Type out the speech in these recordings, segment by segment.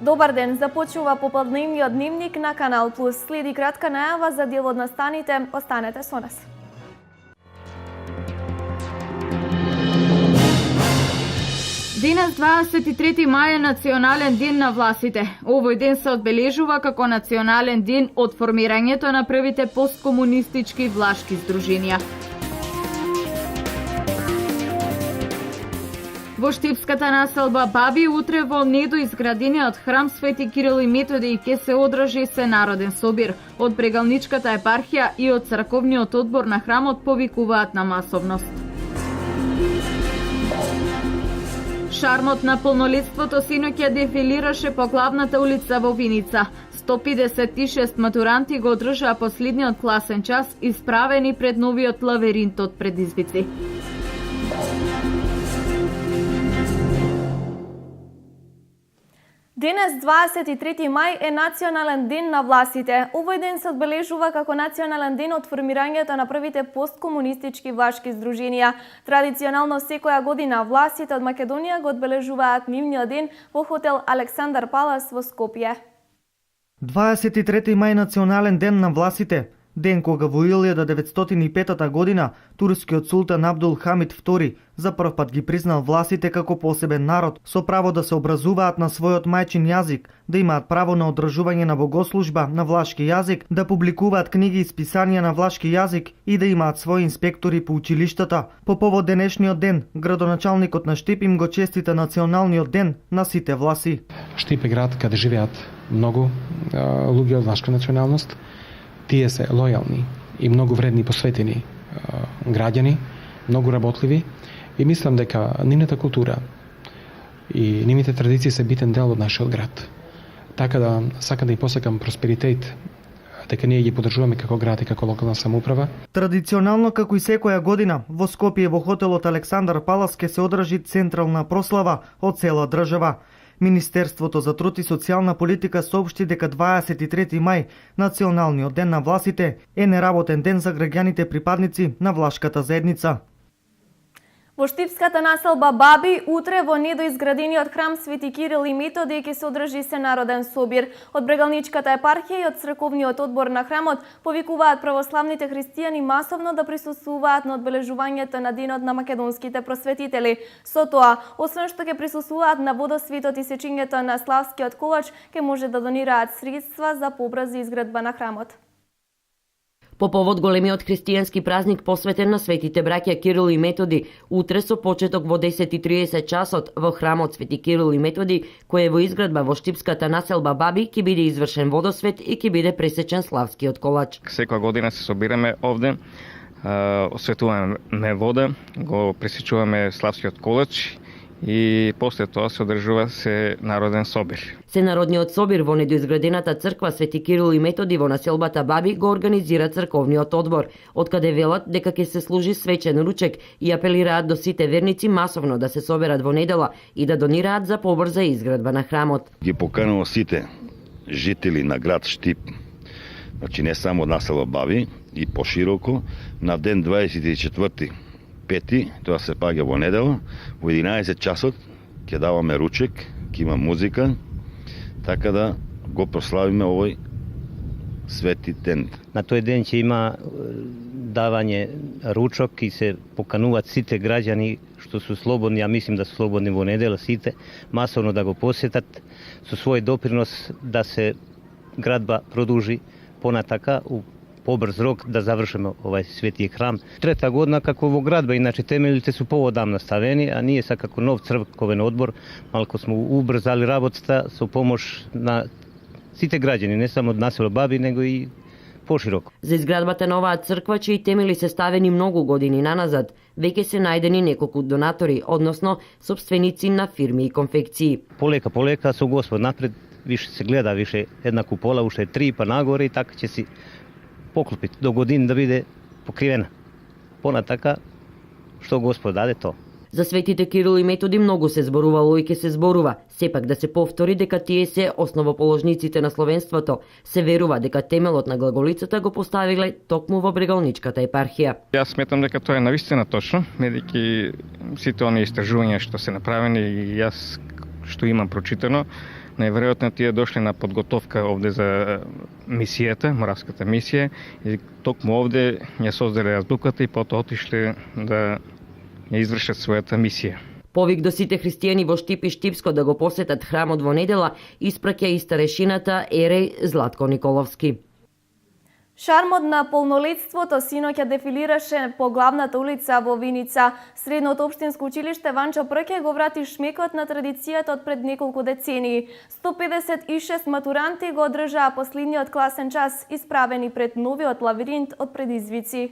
Добар ден, започнува попладневниот дневник на Канал Плюс. Следи кратка најава за дел од настаните. Останете со нас. Денес 23 мај е национален ден на власите. Овој ден се одбележува како национален ден од формирањето на првите посткомунистички влашки здруженија. Во Штипската населба Баби утре во недоизградениот храм Свети Кирил и Методи ќе се одржи сенароден собир. Од Брегалничката епархија и од црковниот одбор на храмот повикуваат на масовност. Шармот на полнолетството синоќа дефилираше по главната улица во Виница. 156 матуранти го одржаа последниот класен час исправени пред новиот лавиринт од предизвици. Денес, 23 мај, е национален ден на власите. Овој ден се одбележува како национален ден од формирањето на првите посткомунистички влашки здруженија. Традиционално секоја година властите од Македонија го одбележуваат нивниот ден во хотел Александар Палас во Скопје. 23 мај национален ден на власите. Ден кога во 1905 година турскиот султан Абдул Хамид II за прв пат ги признал власите како посебен народ, со право да се образуваат на својот мајчин јазик, да имаат право на одржување на богослужба на влашки јазик, да публикуваат книги и списанија на влашки јазик и да имаат своји инспектори по училиштата. По повод денешниот ден, градоначалникот на Штип им го честита националниот ден на сите власи. Штип е град каде живеат многу луѓе од влашка националност. Тие се лојални и многу вредни посветени граѓани, многу работливи и мислам дека нивната култура и нивните традиции се битен дел од нашиот град. Така да сакам да им посакам просперитет, дека ние ги поддржуваме како град и како локална самоуправа. Традиционално, како и секоја година, во Скопје во хотелот Александар Палас ќе се одржи централна прослава од цела држава. Министерството за труд и социјална политика соопшти дека 23 мај, националниот ден на власите, е неработен ден за граѓаните припадници на влашката заедница. Во Штипската населба Баби утре во недоизградениот храм Свети Кирил и Методи ќе се одржи сенароден собир. Од Брегалничката епархија и од црковниот одбор на храмот повикуваат православните христијани масовно да присуствуваат на одбележувањето на денот на македонските просветители. Со тоа, освен што ќе присуствуваат на водосветот и сечењето на Славскиот колач, ќе може да донираат средства за побрза изградба на храмот. По повод големиот христијански празник посветен на светите браќа Кирил и Методи, утре со почеток во 10:30 часот во храмот Свети Кирил и Методи, кој е во изградба во Штипската населба Баби, ќе биде извршен водосвет и ќе биде пресечен Славскиот колач. Секоја година се собираме овде, осветуваме вода, го пресечуваме Славскиот колач и после тоа се одржува народен собир. Сенародниот собир во недоизградената црква Свети Кирил и Методи во населбата Баби го организира црковниот одбор, откаде велат дека ќе се служи свечен ручек и апелираат до сите верници масовно да се соберат во недела и да донираат за побрза изградба на храмот. Ги поканува сите жители на град Штип, значи не само населба Баби и пошироко, на ден 24 пети, тоа се паѓа во недела, во 11 часот ќе даваме ручек, ќе има музика, така да го прославиме овој свети ден. На тој ден ќе има давање ручок и се покануваат сите граѓани што су слободни, а мислим да су слободни во недела сите, масовно да го посетат со свој допринос да се градба продолжи понатака у побрз рок да завршиме овај свети храм. Трета година како во градба, иначе темелите су поодамна ставени, а ние са како нов црковен одбор малку сме убрзали работата со помош на сите граѓани, не само од населба Баби, него и пошироко. За изградбата на оваа црква, чии темели се ставени многу години наназад, веќе се најдени неколку донатори, односно собственици на фирми и конфекции. Полека со Господ напред, више се гледа, више една купола, уште 3 па нагоре и така ќе си поклопит до година да биде покривена. Понатака, што Господ даде тоа. За светите Кирил и Методи многу се зборувало и ќе се зборува. Сепак да се повтори дека тие се основоположниците на словенството. Се верува дека темелот на глаголицата го поставиле токму во Брегалничката епархија. Јас сметам дека тоа е навистина точно, медејќи сите оние истражувања што се направени и јас што имам прочитано, Најверојатно тие дошли на подготовка овде за мисијата, моравската мисија, и токму овде ја создале азбуката и потоа отишле да ја извршат својата мисија. Повик до сите христијани во Штип и Штипско да го посетат храмот во недела испраќа и старешината Ереј Златко Николовски. Шармот на полнолетството синоќа дефилираше по главната улица во Виница. Средното општинско училиште Ванчо Прке го врати шмекот на традицијата од пред неколку децении. 156 матуранти го одржаа последниот класен час, исправени пред новиот лавиринт од предизвици.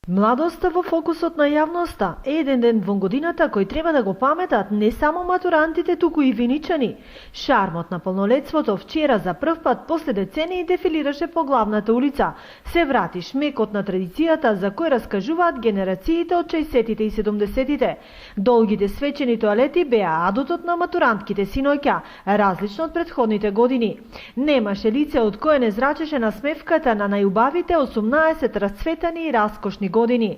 Младоста во фокусот на јавноста е еден ден во годината кој треба да го паметат не само матурантите, туку и виничани. Шармот на полнолетството вчера за прв пат после децении дефилираше по главната улица. Се врати шмекот на традицијата за кој раскажуваат генерациите од 60-тите и 70-тите. Долгите свечени тоалети беа адутот на матурантките синоќа, различно од претходните години. Немаше лице од кое не зрачеше насмевката на најубавите 18 расцветани и раскошни години.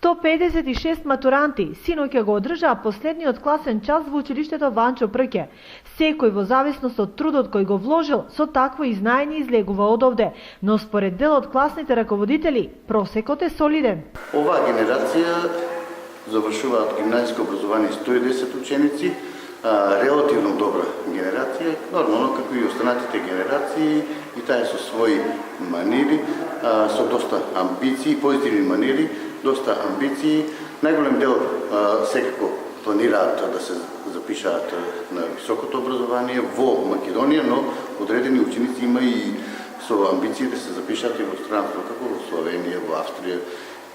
156 матуранти синоќа го одржаа последниот класен час во училиштето Ванчо Прке. Секој во зависност од трудот кој го вложил, со такво изнаење излегува од овде, но според дел од класните раководители, просекот е солиден. Оваа генерација завршуваат гимназиско образование 110 ученици, релативно добра генерација, нормално како и останатите генерации, и таа со своји манири, со доста амбиции, позитивни манири, доста амбиции. Најголем дел секако планираат да се запишаат на високото образование во Македонија, но одредени ученици има и со амбиции да се запишат и во странство, како во Словенија, во Австрија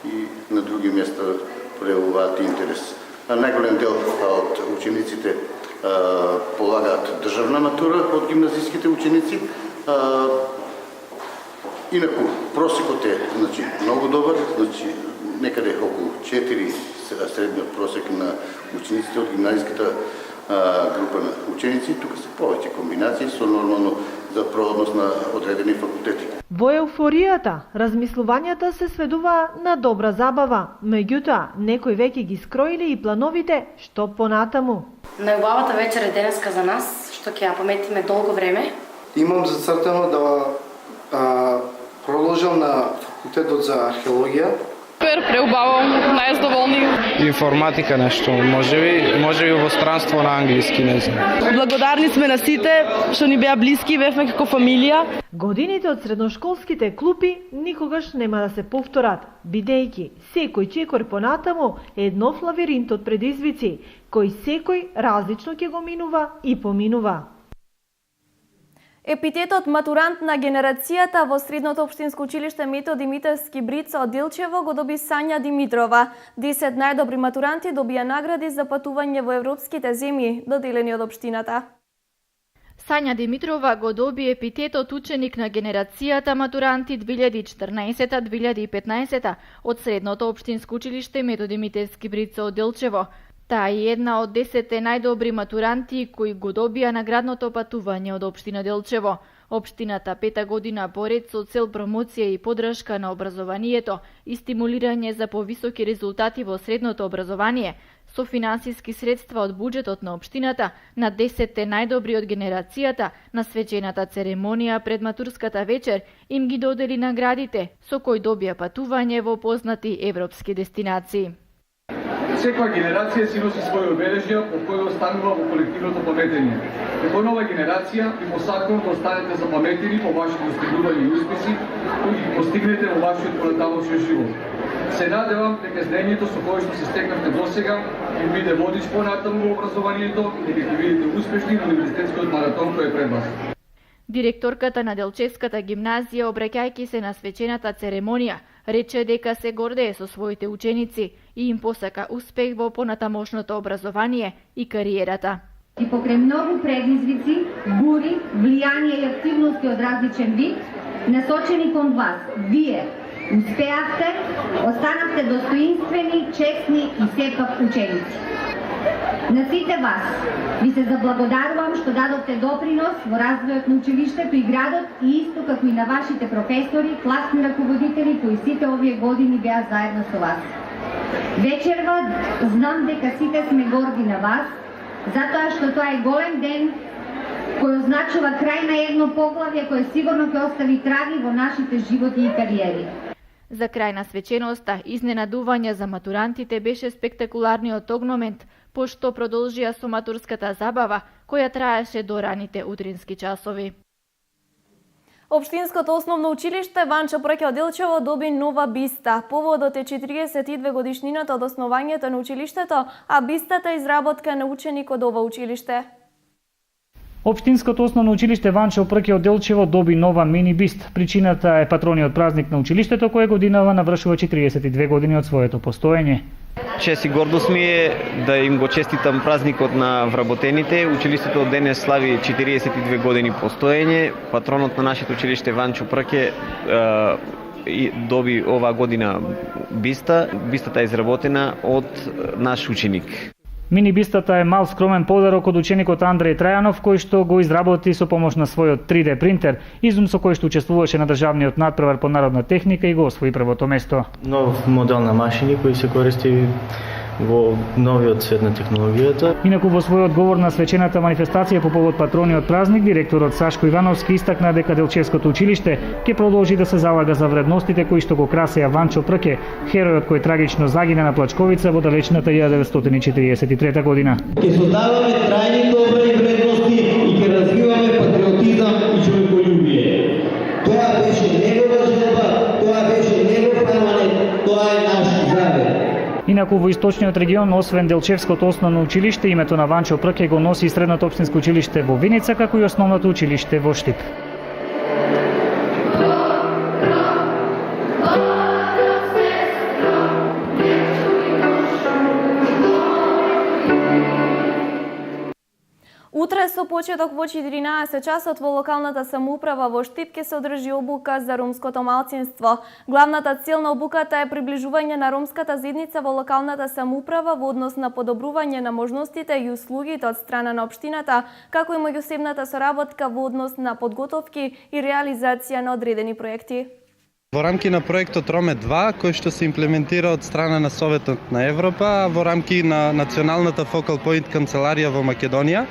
и на други места проявуваат интерес. Најголем дел од учениците полагаат државна матура од гимназиските ученици. Инаку просекот е многу добар, некаде околу 4 средниот просек на учениците од гимназиската група на ученици. Тука се повеќе комбинации со нормално за проходност на одредени факултети. Во еуфоријата, размислувањата се сведува на добра забава, меѓутоа некои веќе ги скроили и плановите што понатаму. Најубавата вечер е денеска за нас, што ќе ја паметиме долго време. Имам зацртано да продолжам на факултетот за археологија. Преубаво, најзадоволни. Информатика нешто, можеби во странство на англиски, не знам. Благодарни сме на сите што ни беа блиски, бевме како фамилија. Годините од средношколските клупи никогаш нема да се повторат, бидејќи секој чекор понатаму е нов лавиринт од предизвици, кој секој различно ќе го минува и поминува. Епитетот матурант на генерацијата во Средното општинско училиште Методи Митевски Брица од Делчево го доби Сања Димитрова. 10 најдобри матуранти добија награди за патување во европските земји, доделени од општината. Сања Димитрова го доби епитетот ученик на генерацијата матуранти 2014-2015 од Средното општинско училиште Методи Митевски Брица од Делчево. Таа е една од 10 најдобри матуранти кои го добија наградното патување од општина Делчево. Општината 5 година поред со цел промоција и поддршка на образованието и стимулирање за повисоки резултати во средното образование, со финансиски средства од буџетот на општината на 10 најдобри од генерацијата на свечената церемонија пред матурската вечер им ги додели наградите, со кои добија патување во познати европски дестинации. Секоја генерација си носи своји обележја по кои останува во колективното паметење. Како нова генерација ви посакувам да останете запаметени по вашите достигнувања и успеси кои ги постигнете во вашиот понатамошен живот. Се надевам дека знаењето со кое што се стекнавте досега ќе биде водич понатаму во образованието и дека ќе бидете успешни на универзитетскиот маратон кој е пред вас. Директорката на Делчевската гимназија, обраќајќи се на свечената церемонија, рече дека се гордее со своите ученици и им посака успех во понатамошното образование и кариерата. И покрај многу предизвици, бури, влијание и активности од различен вид, насочени кон вас, вие успеавте, останавте достоинствени, честни и сепак ученици. На сите вас ви се заблагодарувам што дадовте допринос во развојот на училиштето и градот и исто како и на вашите професори, класни раководители кои сите овие години беа заедно со вас. Вечерва знам дека сите сме горди на вас затоа што тоа е голем ден кој означува крај на едно поглавје кој сигурно ќе остави траги во нашите животи и кариери. За крај на свеченоста, изненадување за матурантите беше спектакуларниот огномент, пошто продолжија со матурската забава, која траеше до раните утрински часови. Општинското основно училиште Ванчо Прке од Делчево доби нова биста. Поводот е 42 годишнината од основањето на училиштето, а бистата е изработка на ученик од ова училиште. Општинското основно училиште Ванчо Прке од Делчево доби нова мини бист. Причината е патрониот празник на училиштето кој годинава навршува 42 години од своето постоење. Чест и гордост ми е да им го честитам празникот на вработените. Училиштето денес слави 42 години постоење. Патронот на нашето училиште Ванчо Прке доби оваа година биста. Бистата е изработена од наш ученик. Мини бистата е мал скромен подарок од ученикот Андреј Трајанов, кој што го изработи со помош на својот 3D принтер, изум со кој што учествуваше на државниот надпревар по народна техника и го освои првото место. Нов модел на машини кои се користи во новиот свет на технологијата. Инаку во својот говор на свечената манифестација по повод патрониот празник, директорот Сашко Ивановски истакна дека Делчевското училиште ќе продолжи да се залага за вредностите кои што го красеа Ванчо Прке, херојот кој трагично загина на Плачковица во далечната 1943 година. Ќе создаваме трајни добри вредности и ќе развиваме патриотизам и човеколюбие. Тоа беше негова желба, тоа беше негов перманент, тоа е наш завет. Инаку во источниот регион, освен Делчевското основно училиште, името на Ванчо Прке го носи и средното општинско училиште во Виница, како и основното училиште во Штип. Утре со почеток во 14 часот во локалната самоуправа во Штип ќе се одржи обука за ромското малцинство. Главната цел на обуката е приближување на ромската заедница во локалната самоуправа во однос на подобрување на можностите и услугите од страна на општината, како и меѓусебната соработка во однос на подготовки и реализација на одредени проекти. Во рамки на проектот Роме 2, кој што се имплементира од страна на Советот на Европа, во рамки на Националната Focal Point канцеларија во Македонија,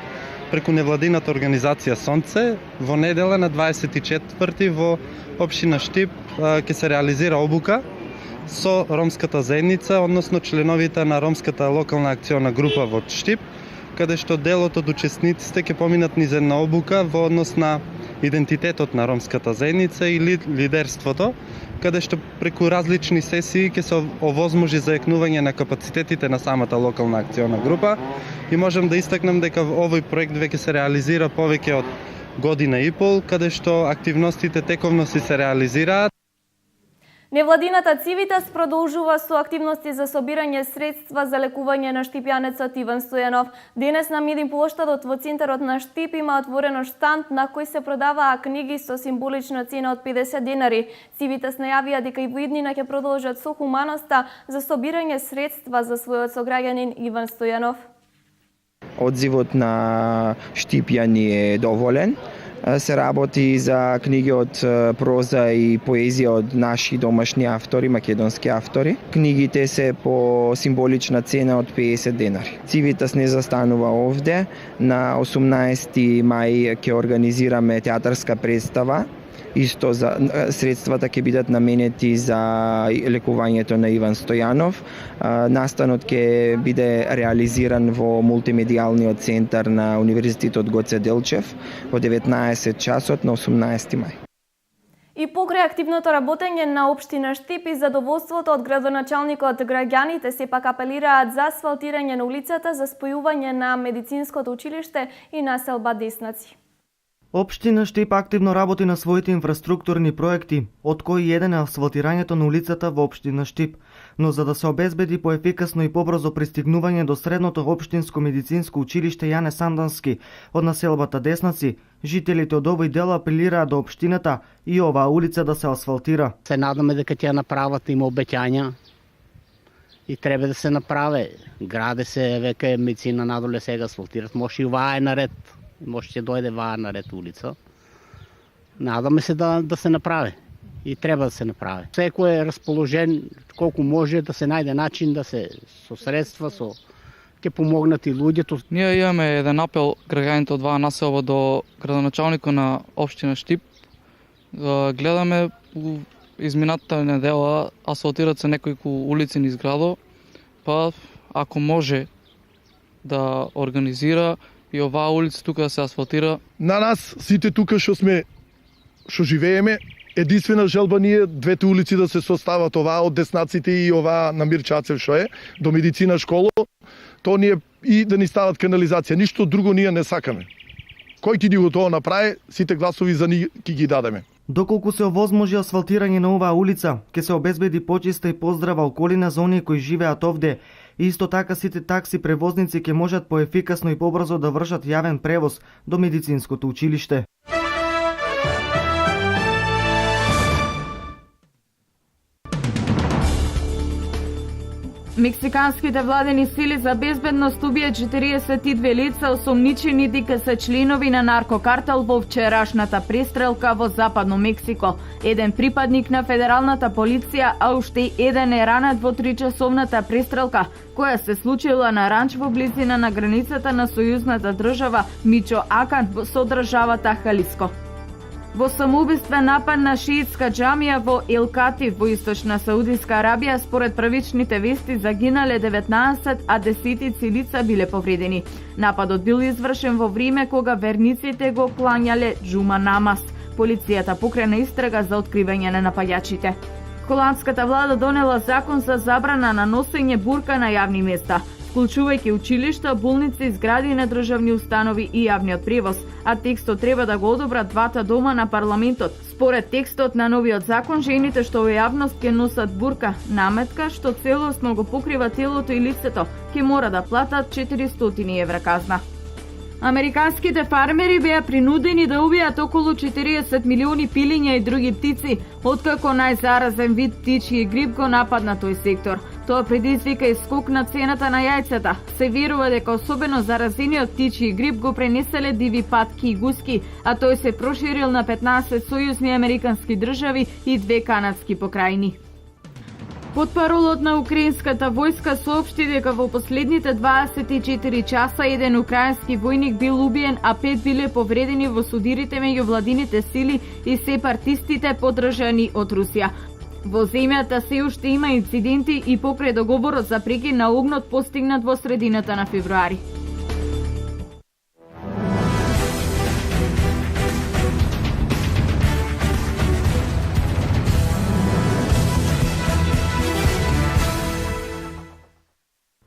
преку невладината организација Сонце, во недела на 24 во општина Штип ќе се реализира обука со ромската заедница, односно членовите на ромската локална акциона група во Штип, каде што делот од учесниците ќе поминат низ една обука во однос на идентитетот на ромската заедница и лидерството, каде што преку различни сесии ќе се овозможи зајакнување на капацитетите на самата локална акциона група и можам да истакнам дека овој проект веќе се реализира повеќе од година и пол, каде што активностите тековно се реализираат. Невладината Цивитас продолжува со активности за собирање средства за лекување на штипјанецот Иван Стојанов. Денес на Мидин плоштадот во центарот на Штип има отворено штанд на кој се продаваа книги со символична цена од 50 денари. Цивитас најавија дека и во иднина ќе продолжат со хуманоста за собирање средства за својот сограѓанин Иван Стојанов. Одзивот на штипјани е доволен. Се работи за книги од проза и поезија од наши домашни автори, македонски автори. Книгите се по символична цена од 50 денари. Цивитас не застанува овде. На 18 мај ќе организираме театарска представа. Исто за средствата ќе бидат наменети за лекувањето на Иван Стојанов. Настанот ќе биде реализиран во мултимедијалниот центар на Универзитетот Гоце Делчев во 19 часот на 18 мај. И покрај активното работење на општина Штип и задоволството од градоначалникот, граѓаните сепак апелираат за асфалтирање на улицата за спојување на медицинското училиште и населба Деснаци. Општина Штип активно работи на своите инфраструктурни проекти, од кои еден е асфалтирањето на улицата во општина Штип. Но за да се обезбеди поефикасно и побрзо пристигнување до средното општинско медицинско училиште Јане Сандански од населбата Деснаци, жителите од овој дел апелираат до општината и оваа улица да се асфалтира. Се надаме дека ќе направат, има обеќања и треба да се направи. Граде се веќе медицина надоле сега асфалтират, може и оваа е наред. Може ќе дојде ваа наред улица. Надаме се да се направи. И треба да се направи. Секој е расположен колку може да се најде начин да се со средства, со ќе помогнат и луѓето. Ние имаме еден апел граѓаните од два населба до градоначалникот на општина Штип. Гледаме изминатата недела асфалтират се неколку улици низ градот, па ако може да организира и оваа улица тука да се асфалтира. На нас сите тука што живееме, единствена желба ни е двете улици да се состават, оваа од Деснаците и оваа на Мирчацев што е до медицина школа, то ни е и да ни стават канализација, ништо друго ние не сакаме. Кој ќе ни го тоа направи, сите гласови за ни ќе ги дадеме. Доколку се овозможи асфалтирање на оваа улица, ќе се обезбеди почиста и поздрава околина за оние кои живеат овде. И исто така сите такси превозници ќе можат поефикасно и побрзо да вршат јавен превоз до медицинското училиште. Мексиканските владени сили за безбедност убија 42 лица осомничени дека се членови на наркокартел во вчерашната престрелка во Западно Мексико. Еден припадник на федералната полиција, а уште еден е ранат во 3-часовната престрелка, која се случила на ранч во близина на границата на сојузната држава Мичоакан со државата Халиско. Во самоубиствен напад на шиитска џамија во Елкати во источна Саудиска Арабија, според правичните вести загинале 19, а десетици лица биле повредени. Нападот бил извршен во време кога верниците го клањале џума намаз. Полицијата покрена истрага за откривање на напаѓачите. Холандската влада донела закон за забрана на носење бурка на јавни места, вклучувајќи училишта, болници, згради на државни установи и јавниот превоз, а текстот треба да го одобрат двата дома на парламентот. Според текстот на новиот закон, жените што во јавност ќе носат бурка, наметка што целосно го покрива телото и лицето, ќе мора да платат 400 евра казна. Американските фармери беа принудени да убијат околу 40 милиони пилиња и други птици, откако најзаразен вид птичји грип го нападна тој сектор. Тоа предизвика и скок на цената на јајцата. Се верува дека особено заразениот птичји грип го пренеселе диви патки и гуски, а тој се проширил на 15 сојузни американски држави и 2 канадски покрајни. Потпаролот на украинската војска соопшти дека во последните 24 часа еден украински војник бил убиен, а 5 биле повредени во судирите меѓу владините сили и сепаратистите поддржани од Русија. Во земјата се уште има инциденти и покрај договорот за прекин на огнот постигнат во средината на февруари.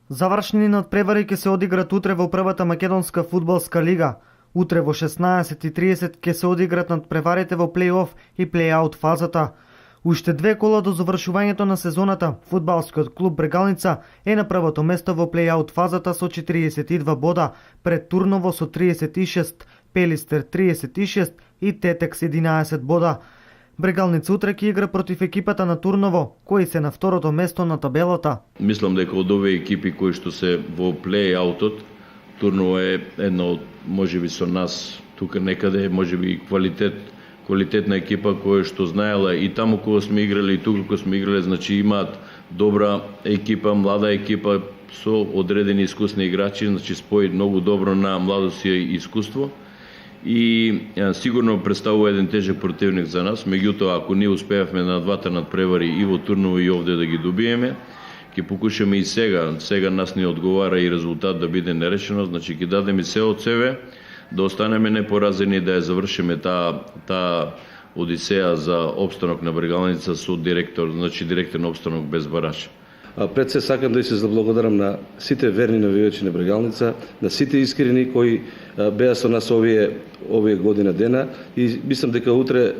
Завршни надпревари ќе се одиграт утре во првата македонска фудбалска лига. Утре во 16:30 ќе се одиграт надпреварите во плей-оф и плей-аут фазата. Уште 2 кола до завршувањето на сезоната, фудбалскиот клуб Брегалница е на првото место во плей-аут фазата со 42 бода, пред Турново со 36, Пелистер 36 и Тетекс 11 бода. Брегалница утре ќе игра против екипата на Турново, кои се на второто место на табелата. Мислам дека од овие екипи кои што се во плей-аутот, Турново е една од, можеби со нас, тука некаде, можеби квалитетна екипа која што знаела и таму кога сме играли и тука кога сме играли, значи имаат добра екипа, млада екипа со одредени искусни играчи, значи спои многу добро на младост и искуство. И сигурно представува еден тежек противник за нас, меѓутоа ако ние успеавме на двата надпревари и во Турново и овде да ги добиеме, ќе покушаме и сега нас ни одговара и резултат да биде нерешено, значи ќе дадеме се од себе, да останеме непоразени, да ја завршиме таа одисеја за обстанок на Брегалница со директен обстанок без бараж. Пред се сакам да се заблагодарам на сите верни навивачи на Брегалница, на сите искрени кои беа со нас овие година дена и мислам дека утре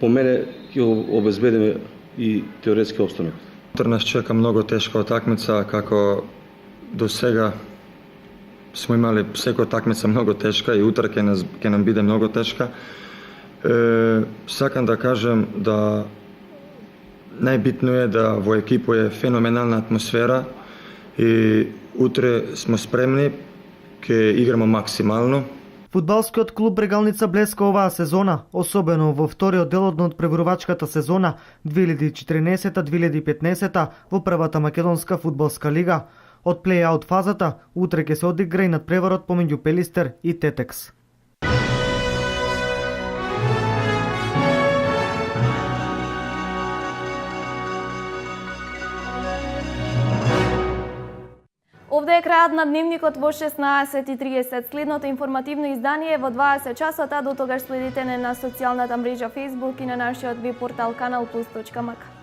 по мене ќе обезбедиме и теоретски обстанок. Утре нас чека многу тешка утакмица, како до сега сме имали секоја утакмица многу тешка и утре ќе нам биде многу тешка. Сакам да кажем да најбитно е да во екипо е феноменална атмосфера и утре сме спремни, ќе играме максимално. Фудбалскиот клуб Брегалница блеска оваа сезона, особено во вториот дел од надпреварувачката сезона 2014-2015 во првата македонска фудбалска лига. Од плей-аут фазата, утре ќе се одигра и надпреварот помеѓу Пелистер и Тетекс. Овде е крајот на дневникот во 16:30. Следното информативно издание е во 20 часот, а до тогаш следите на социјалната мрежа Facebook и на нашиот веб портал kanalplus.mk.